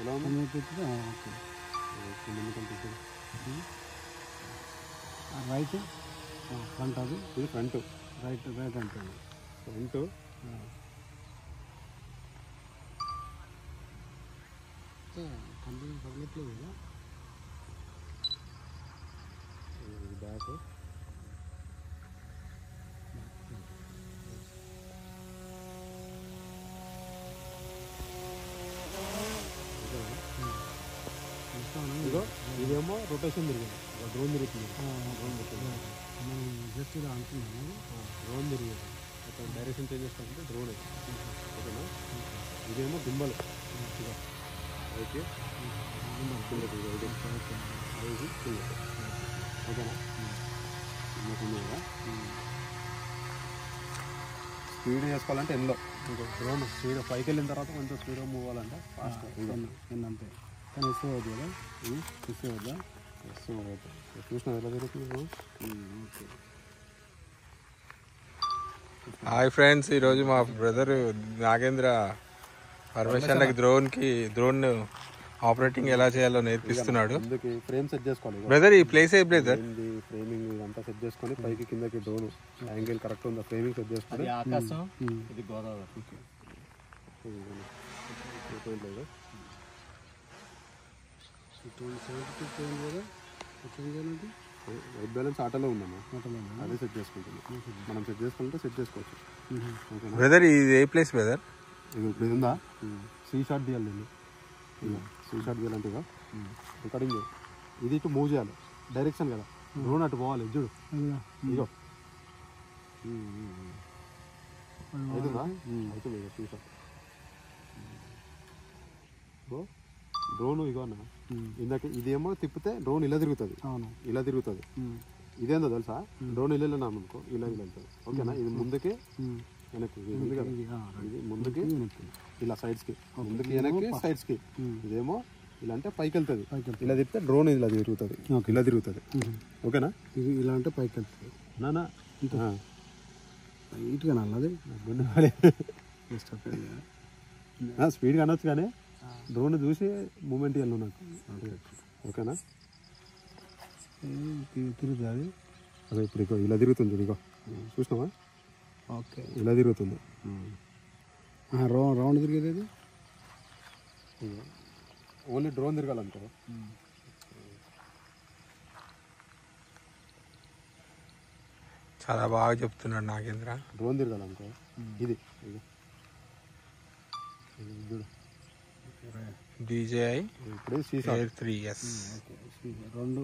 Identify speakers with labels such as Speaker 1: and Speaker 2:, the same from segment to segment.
Speaker 1: ఎలా ఉంది?
Speaker 2: Right front అది
Speaker 1: ఇది ఫ్రంట్
Speaker 2: రైట్ రైట్ అంటే
Speaker 1: ఫ్రంట్
Speaker 2: కంపెనీ పగలట్లేదు కదా.
Speaker 1: ఇది బ్యాక్ ఇదిగో ఇదేమో రొటేషన్ తిరిగింది, డ్రోన్ తిరుగుతుంది.
Speaker 2: మనం జస్ట్ ఇలా అంటున్నాము.
Speaker 1: డ్రోన్ తిరిగేది అక్కడ డైరెక్షన్ చేంజ్ చేసుకుంటే డ్రోన్ ఓకేనా. ఇదేమో గింబల్ ఓకే ఓకేనా. స్పీడ్ చేసుకోవాలంటే ఎల్లో ఇంకో డ్రోన్ స్పీడ్ పైకి వెళ్ళిన తర్వాత కొంచెం స్పీడ్గా మూవ్ అవ్వాలంటే ఫాస్ట్
Speaker 2: అంతే. కానీ ఎస్ అవ్వద్దు కదా, ఎస్ అవ్వద్దా?
Speaker 1: ఎస్ అవ్వద్దు. చూసినా ఎలా జరుగుతుంది.
Speaker 2: ఓకే.
Speaker 3: హాయ్ ఫ్రెండ్స్, ఈరోజు మా బ్రదర్ నాగేంద్ర పర్మిషన్లకి డ్రోన్ ఆపరేటింగ్ ఎలా చేయాలో నేర్పిస్తున్నాడు.
Speaker 1: ఫ్రేమ్ సెట్ చేసుకోవాలి
Speaker 3: బ్రదర్. ఈ ప్లేస్ ఏ బ్రదర్?
Speaker 1: ఫ్రేమింగ్ ఇదంతా సెట్ చేసుకొని పైకి కిందకి డ్రోన్ యాంగిల్ కరెక్ట్ ఉందా ఫ్రేమింగ్ సెట్ చేసుకొని
Speaker 2: ఆకాశం ఇది గోదావరి.
Speaker 1: వైట్ బ్యాలెన్స్ ఆటోలో ఉందమ్మా, అదే సెట్ చేసుకుంటుంది. మనం సెట్ చేసుకుంటే సెట్ చేసుకోవచ్చు.
Speaker 3: బ్రదర్ ఇది ఏ ప్లేస్ బ్రదర్?
Speaker 1: ఇది ఇప్పుడు ఇది ఉందా, సీ షాట్ తీయాలి. దీన్ని సీ షాట్ తీయాలంటే రికార్డింగ్ ఇది ఇటు మూవ్ చేయాలి, డైరెక్షన్ కదా, డ్రోన్ అటు పోవాలి. చూడు ఇగో అవుతుందా, అవుతుంది సీ షాట్. డ్రోన్ ఇగో అన్న ఇందాక ఇదేమో తిప్పితే డ్రోన్ ఇలా తిరుగుతుంది, ఇలా తిరుగుతుంది. ఇదేందో తెలుసా, డ్రోన్ ఇలా అనుకో ఇలా ఇలా వెళ్తుంది. ఓకేనా. ఇది ముందుకి వెనక్కి ఉంది కదా, ఇది ముందుకి ఇలా సైడ్స్కి, ముందుకి వెనక్కి సైడ్స్కి. ఇదేమో ఇలా అంటే పైకి వెళ్తుంది, ఇలా తిప్పితే డ్రోన్ ఇలా తిరుగుతుంది, ఇలా తిరుగుతుంది. ఓకేనా.
Speaker 2: ఇది ఇలా అంటే పైకి వెళ్తుంది.
Speaker 1: నానా
Speaker 2: ఇటుగా నల్లది
Speaker 1: స్పీడ్గా అనొచ్చు కానీ డ్రోన్ చూసి మూమెంట్ ఇవ్వాలి నాకు. ఓకేనా.
Speaker 2: తిరుగుతుంది అది.
Speaker 1: అదే ఇప్పుడు ఇగో ఇలా తిరుగుతుంది. ఇగో చూసినావా,
Speaker 2: ఓకే
Speaker 1: ఇలా తిరుగుతుంది.
Speaker 2: రౌండ్ తిరిగేది అది.
Speaker 1: ఓన్లీ డ్రోన్ తిరగాలనుకో.
Speaker 3: చాలా బాగా చెప్తున్నాడు నాగేంద్ర.
Speaker 1: డ్రోన్ తిరగాలనుకో ఇది చూడు
Speaker 3: DJI
Speaker 1: ఇప్పుడు
Speaker 3: Air 3S
Speaker 2: రెండు.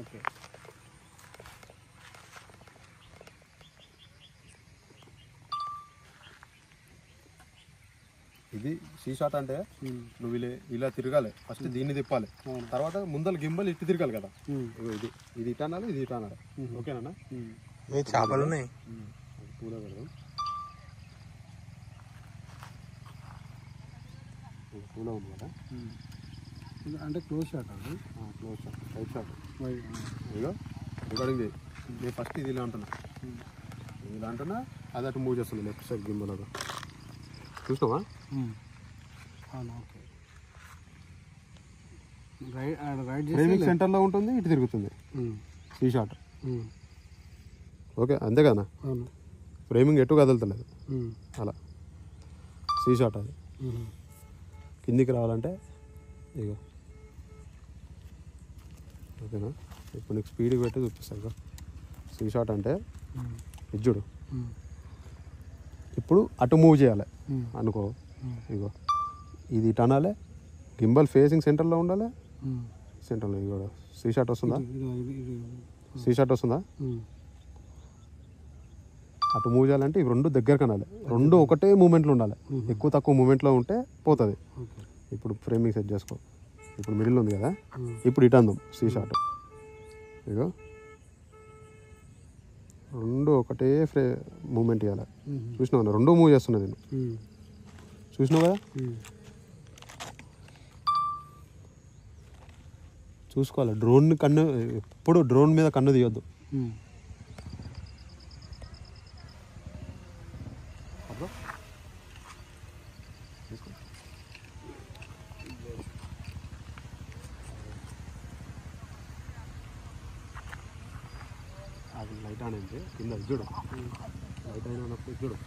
Speaker 2: ఓకే.
Speaker 1: ఇది సీ షాట్ అంటే నువ్వు ఇలా తిరగాలి. ఫస్ట్ దీన్ని తిప్పాలి, తర్వాత ముందర గింబల్ ఇటు తిరగాలి కదా. ఇది ఇది ఇటు అనాలి, ఇది ఇటు అనాలి. ఓకేనా.
Speaker 3: మీ చేపలు ఉన్నాయి
Speaker 1: కూడా పెడదాం. పూలో ఉంది కదా,
Speaker 2: అంటే క్లోజ్ షాట్ అది.
Speaker 1: Close shot, right shot. ఇగో రికార్డింగ్ చేయి. నేను ఫస్ట్ ఇది ఇలా అంటున్నా, ఇలా అంటున్నా, అది అటు మూవ్ చేస్తుంది లెఫ్ట్ సైడ్ గింబల్. అదో చూసినావా.
Speaker 2: ఓకే. రైట్
Speaker 1: ఫ్రేమింగ్ సెంటర్లో ఉంటుంది, ఇటు తిరుగుతుంది సీ షాట్. ఓకే అంతే కదా. ఫ్రేమింగ్ ఎటు కదలతలేదు అలా సీ షాట్. అది కిందికి రావాలంటే ఇగో. ఓకేనా. ఇప్పుడు నీకు స్పీడ్కి పెట్టి చూపిస్తాను. ఇక సీ షాట్ అంటే ఇజ్జుడు. ఇప్పుడు అటు మూవ్ చేయాలి అనుకో. ఇగో ఇది ఇటు అనాలి, గింబల్ ఫేసింగ్ సెంటర్లో ఉండాలి. సెంటర్లో ఇది కూడా సీ షాట్ వస్తుందా, సీ షాట్ వస్తుందా. అటు మూవ్ చేయాలంటే ఇవి రెండు దగ్గర కనాలి, రెండు ఒకటే మూమెంట్లో ఉండాలి. ఎక్కువ తక్కువ మూమెంట్లో ఉంటే పోతుంది. ఇప్పుడు ఫ్రేమింగ్ సెట్ చేసుకో. ఇప్పుడు మిడిల్ ఉంది కదా, ఇప్పుడు ఇటు అందాం సీ షాట్. ఇగో రెండు ఒకటే మూమెంట్ ఇవ్వాలి. చూసినావు, రెండు మూవ్ చేస్తున్నా నేను. చూసినావు కదా. చూసుకోవాలి. డ్రోన్ కన్ను ఎప్పుడు డ్రోన్ మీద కన్ను తీయొద్దు. అది లైట్ ఆన్ అయితే కింద ఇది చూడు లైట్ అయినప్పుడు చూడు